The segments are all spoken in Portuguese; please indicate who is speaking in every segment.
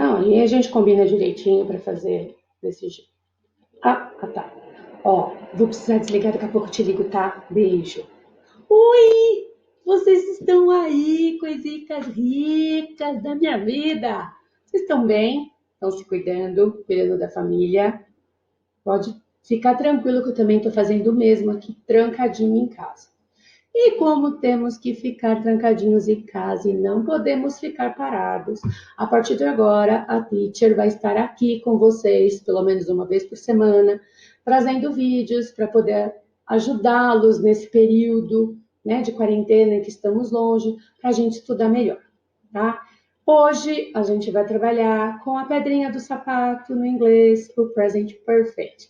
Speaker 1: Não, e a gente combina direitinho para fazer desse jeito. Tá. Ó, vou precisar desligar, daqui a pouco eu te ligo, tá? Beijo. Oi! Vocês estão aí, coisitas ricas da minha vida. Vocês estão bem? Estão se cuidando da família? Pode ficar tranquilo que eu também estou fazendo o mesmo aqui, trancadinho em casa. E como temos que ficar trancadinhos em casa e não podemos ficar parados, a partir de agora a teacher vai estar aqui com vocês, pelo menos uma vez por semana, trazendo vídeos para poder ajudá-los nesse período, né, de quarentena em que estamos longe, para a gente estudar melhor, tá? Hoje a gente vai trabalhar com a pedrinha do sapato no inglês, o present perfect.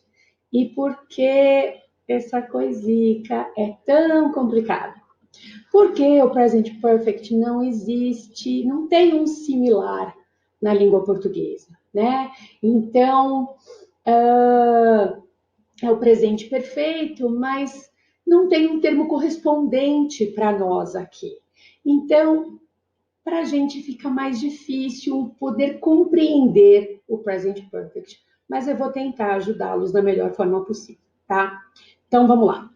Speaker 1: E por que essa coisica é tão complicada? Porque o present perfect não existe, não tem um similar na língua portuguesa, né? Então, é o presente perfeito, mas não tem um termo correspondente para nós aqui. Então, para a gente fica mais difícil poder compreender o present perfect, mas eu vou tentar ajudá-los da melhor forma possível, tá? Então, vamos lá.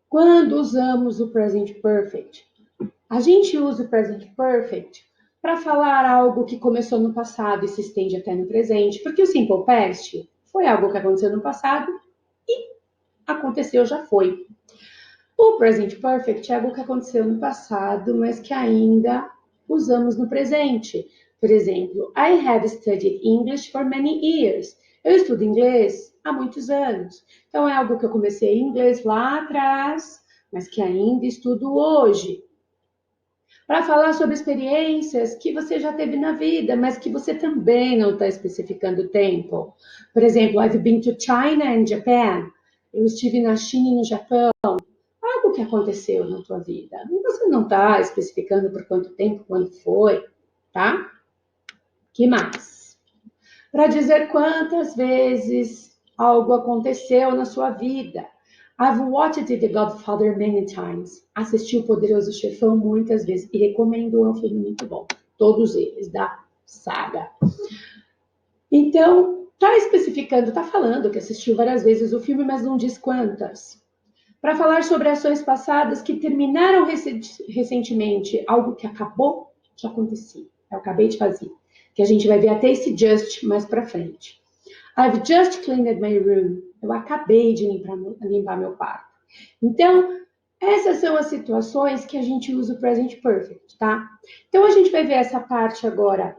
Speaker 1: Quando usamos o present perfect, a gente usa o present perfect para falar algo que começou no passado e se estende até no presente, porque o simple past foi algo que aconteceu no passado e aconteceu, já foi. O present perfect é algo que aconteceu no passado, mas que ainda usamos no presente. Por exemplo, I have studied English for many years. Eu estudo inglês há muitos anos. Então, é algo que eu comecei em inglês lá atrás, mas que ainda estudo hoje. Para falar sobre experiências que você já teve na vida, mas que você também não está especificando o tempo. Por exemplo, I've been to China and Japan. Eu estive na China e no Japão. Algo que aconteceu na tua vida. E você não está especificando por quanto tempo, quando foi, tá? Que mais? Para dizer quantas vezes algo aconteceu na sua vida. I've watched The Godfather many times. Assisti O Poderoso Chefão muitas vezes e recomendo, é um filme muito bom. Todos eles, da saga. Então, tá especificando, tá falando que assistiu várias vezes o filme, mas não diz quantas. Para falar sobre ações passadas que terminaram recentemente, algo que acabou de acontecer. Eu acabei de fazer. Que a gente vai ver até esse just mais para frente. I've just cleaned my room. Eu acabei de limpar meu quarto. Então, essas são as situações que a gente usa o present perfect, tá? Então, a gente vai ver essa parte agora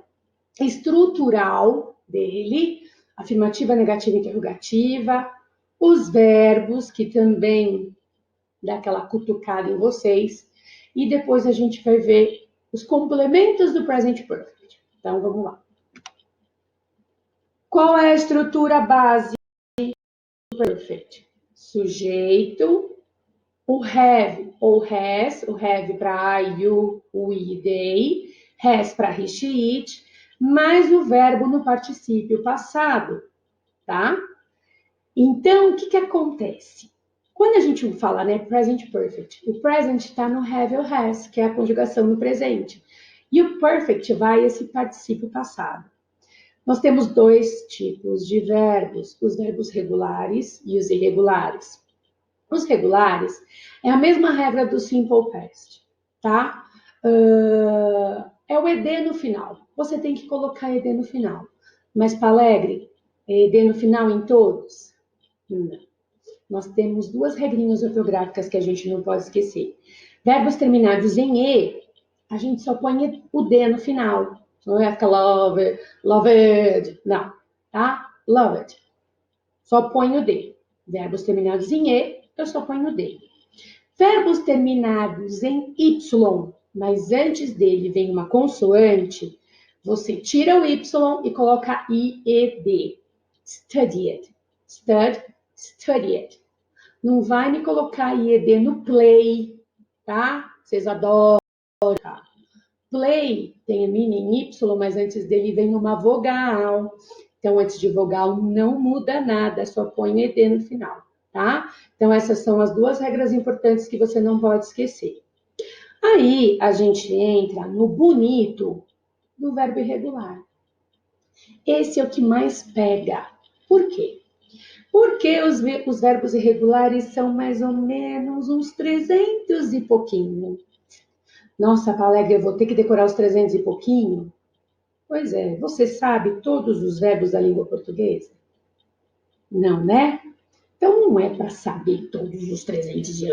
Speaker 1: estrutural dele, afirmativa, negativa, interrogativa, os verbos, que também dá aquela cutucada em vocês, e depois a gente vai ver os complementos do present perfect. Então, vamos lá. Qual é a estrutura base do perfect? Sujeito, o have ou has, o have para I, you, we, they, has para he, she, it, mais o verbo no particípio passado, tá? Então, o que acontece? Quando a gente fala, né, present perfect, o present está no have ou has, que é a conjugação no presente. E o perfect vai esse particípio passado. Nós temos dois tipos de verbos, os verbos regulares e os irregulares. Os regulares é a mesma regra do simple past, tá? É o ed no final. Você tem que colocar ed no final. Mas para alegre, é ed no final em todos? Não. Nós temos duas regrinhas ortográficas que a gente não pode esquecer. Verbos terminados em e, a gente só põe o d no final. Não vai ficar love, loved, não, tá? Loved. Só põe o d. Verbos terminados em e, eu só ponho o d. Verbos terminados em y, mas antes dele vem uma consoante, você tira o y e coloca ied. Studied. Studied. Não vai me colocar ied no play, tá? Vocês adoram. Play tem a mini em y, mas antes dele vem uma vogal. Então, antes de vogal, não muda nada, só põe ed no final, tá? Então, essas são as duas regras importantes que você não pode esquecer. Aí, a gente entra no bonito do verbo irregular. Esse é o que mais pega. Por quê? Porque os verbos irregulares são mais ou menos uns 300 e pouquinho. Nossa, Paula, eu vou ter que decorar os 300 e pouquinho? Pois é, você sabe todos os verbos da língua portuguesa? Não, né? Então não é para saber todos os 300 e...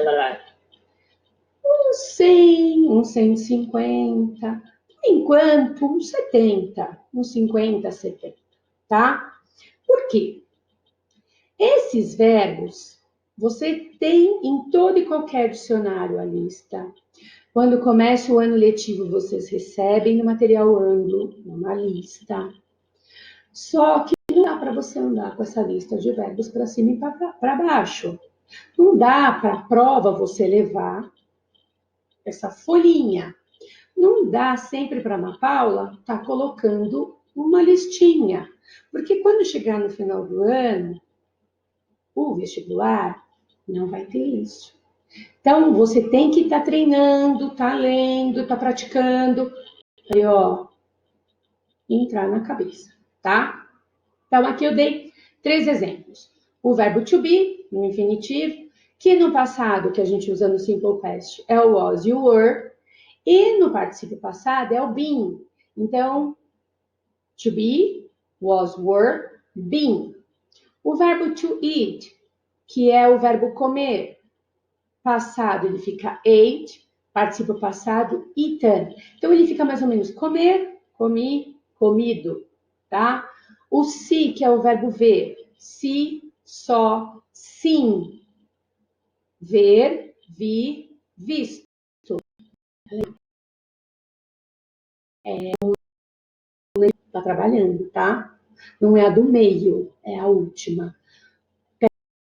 Speaker 1: Uns 100, uns 150, por enquanto uns 70, uns 50, 70, tá? Por quê? Esses verbos você tem em todo e qualquer dicionário a lista. Quando começa o ano letivo, vocês recebem no material Anglo uma lista. Só que não dá para você andar com essa lista de verbos para cima e para baixo. Não dá para a prova você levar essa folhinha. Não dá sempre para a Ana Paula estar colocando uma listinha. Porque quando chegar no final do ano, o vestibular não vai ter isso. Então, você tem que estar treinando, tá lendo, tá praticando. Aí, ó, entrar na cabeça, tá? Então, aqui eu dei 3 exemplos. O verbo to be, no infinitivo, que no passado, que a gente usa no simple past, é o was e o were. E no particípio passado é o been. Então, to be, was, were, been. O verbo to eat, que é o verbo comer. Passado ele fica ate, particípio passado, eaten. Então ele fica mais ou menos comer, comi, comido, tá? O see, que é o verbo ver, see, saw, seen. Ver, vi, visto. Tá trabalhando, tá? Não é a do meio, é a última.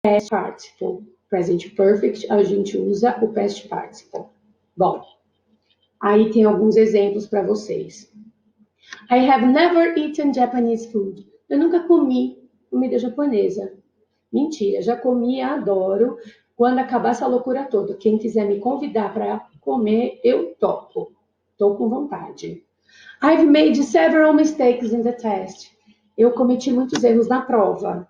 Speaker 1: Past participle. Present perfect, a gente usa o past participle. Bom, aí tem alguns exemplos para vocês. I have never eaten Japanese food. Eu nunca comi comida japonesa. Mentira, já comi, adoro. Quando acabar essa loucura toda, quem quiser me convidar para comer, eu topo. Estou com vontade. I've made several mistakes in the test. Eu cometi muitos erros na prova.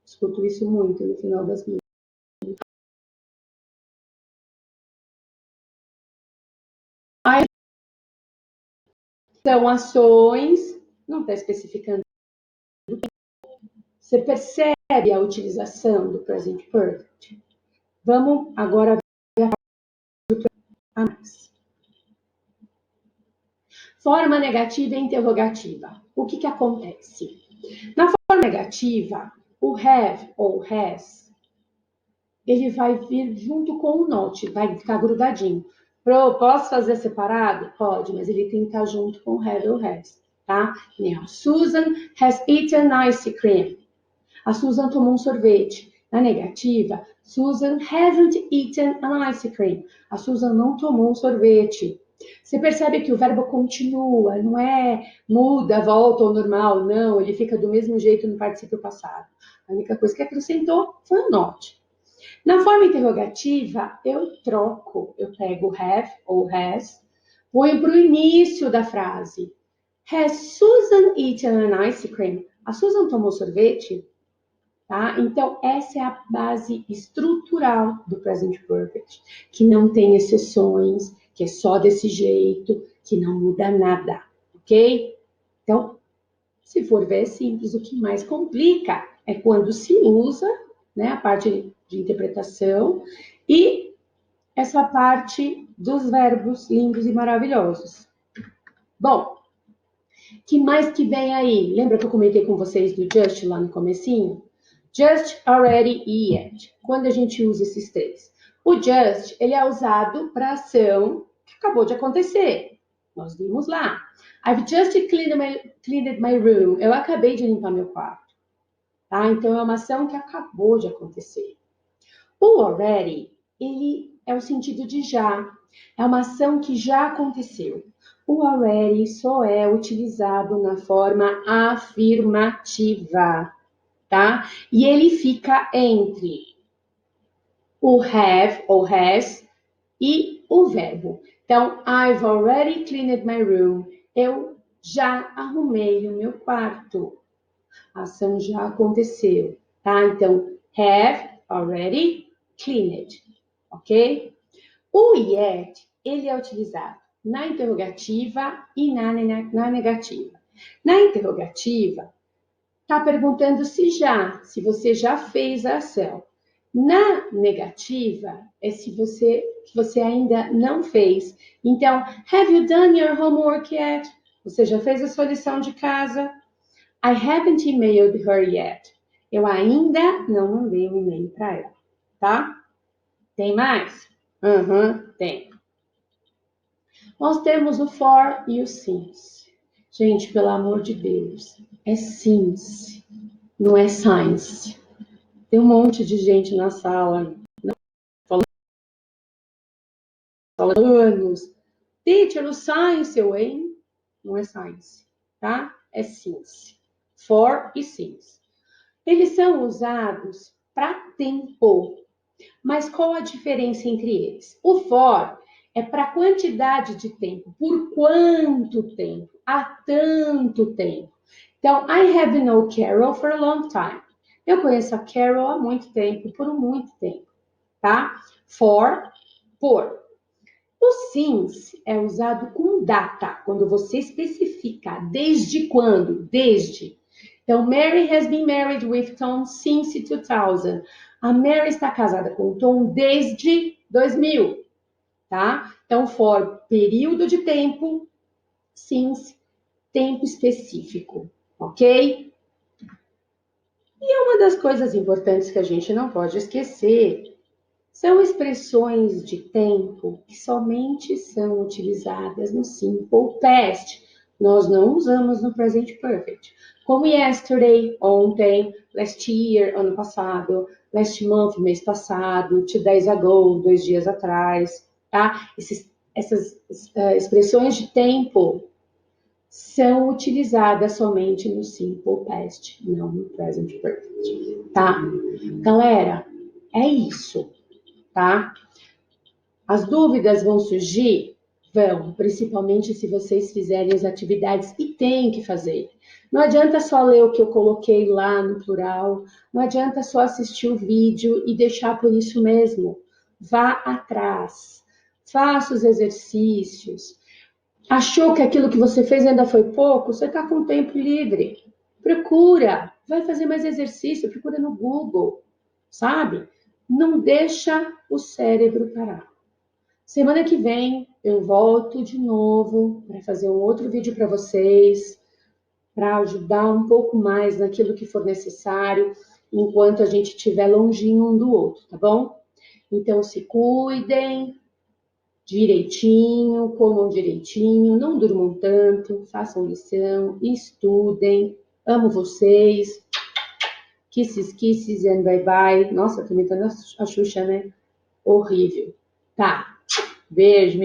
Speaker 1: Escuto isso muito no final das minhas. São ações, não está especificando. Você percebe a utilização do present perfect? Vamos agora ver a mais. Forma negativa e interrogativa. O que acontece? Na forma negativa, o have ou has, ele vai vir junto com o not, vai ficar grudadinho. Posso fazer separado? Pode, mas ele tem que estar junto com o have ou has, tá? Susan has eaten ice cream. A Susan tomou um sorvete. Na negativa, Susan hasn't eaten an ice cream. A Susan não tomou um sorvete. Você percebe que o verbo continua, não é muda, volta ao normal, não, ele fica do mesmo jeito no particípio passado. A única coisa que acrescentou foi o not. Na forma interrogativa, eu troco, eu pego have ou has, ponho para o início da frase. Has Susan eaten an ice cream? A Susan tomou sorvete? Tá? Então, essa é a base estrutural do present perfect, que não tem exceções, que é só desse jeito, que não muda nada, ok? Então, se for ver, é simples. O que mais complica é quando se usa, né, a parte de interpretação e essa parte dos verbos lindos e maravilhosos. Bom, que mais que vem aí? Lembra que eu comentei com vocês do just lá no comecinho? Just, already e yet. Quando a gente usa esses três. O just, ele é usado para ação que acabou de acontecer. Nós vimos lá. I've just cleaned my room. Eu acabei de limpar meu quarto. Tá? Então, é uma ação que acabou de acontecer. O already, ele é o sentido de já. É uma ação que já aconteceu. O already só é utilizado na forma afirmativa, tá? E ele fica entre o have ou has e o verbo. Então, I've already cleaned my room. Eu Já arrumei o meu quarto. A ação já aconteceu, tá? Então, have already cleaned, ok? O yet, ele é utilizado na interrogativa e na negativa. Na interrogativa, está perguntando se você já fez a ação. Na negativa, é se você ainda não fez. Então, have you done your homework yet? Você já fez a sua lição de casa? I haven't emailed her yet. Eu ainda não mandei um e-mail para ela, tá? Tem mais? Tem. Nós temos o for e o since. Gente, pelo amor de Deus, é since, não é science. Tem um monte de gente na sala falando anos. Teacher, o science, hein? Não é science, tá? É since. For e since. Eles são usados para tempo. Mas qual a diferença entre eles? O for é para quantidade de tempo. Por quanto tempo? Há tanto tempo. Então, I have known Carol for a long time. Eu conheço a Carol há muito tempo, por muito tempo, tá? For, por. O since é usado com data, quando você especifica desde quando, desde. Então, Mary has been married with Tom since 2000. A Mary está casada com o Tom desde 2000, tá? Então, for período de tempo, since tempo específico, ok? E uma das coisas importantes que a gente não pode esquecer são expressões de tempo que somente são utilizadas no simple past. Nós não usamos no present perfect. Como yesterday, ontem, last year, ano passado, last month, mês passado, 2 days ago, 2 dias atrás, tá? Essas expressões de tempo são utilizadas somente no simple past, não no present perfect, tá? Galera, é isso, tá? As dúvidas vão surgir? Vão, principalmente se vocês fizerem as atividades e tem que fazer. Não adianta só ler o que eu coloquei lá no plural, não adianta só assistir o vídeo e deixar por isso mesmo. Vá atrás, faça os exercícios. Achou que aquilo que você fez ainda foi pouco? Você está com tempo livre. Procura, vai fazer mais exercício, procura no Google, sabe? Não deixa o cérebro parar. Semana que vem eu volto de novo para fazer um outro vídeo para vocês, para ajudar um pouco mais naquilo que for necessário, enquanto a gente estiver longinho um do outro, tá bom? Então se cuidem direitinho, comam direitinho, não durmam tanto, façam lição, estudem. Amo vocês. Kisses, kisses and bye bye. Nossa, tô imitando a Xuxa, né? Horrível. Tá. Beijo,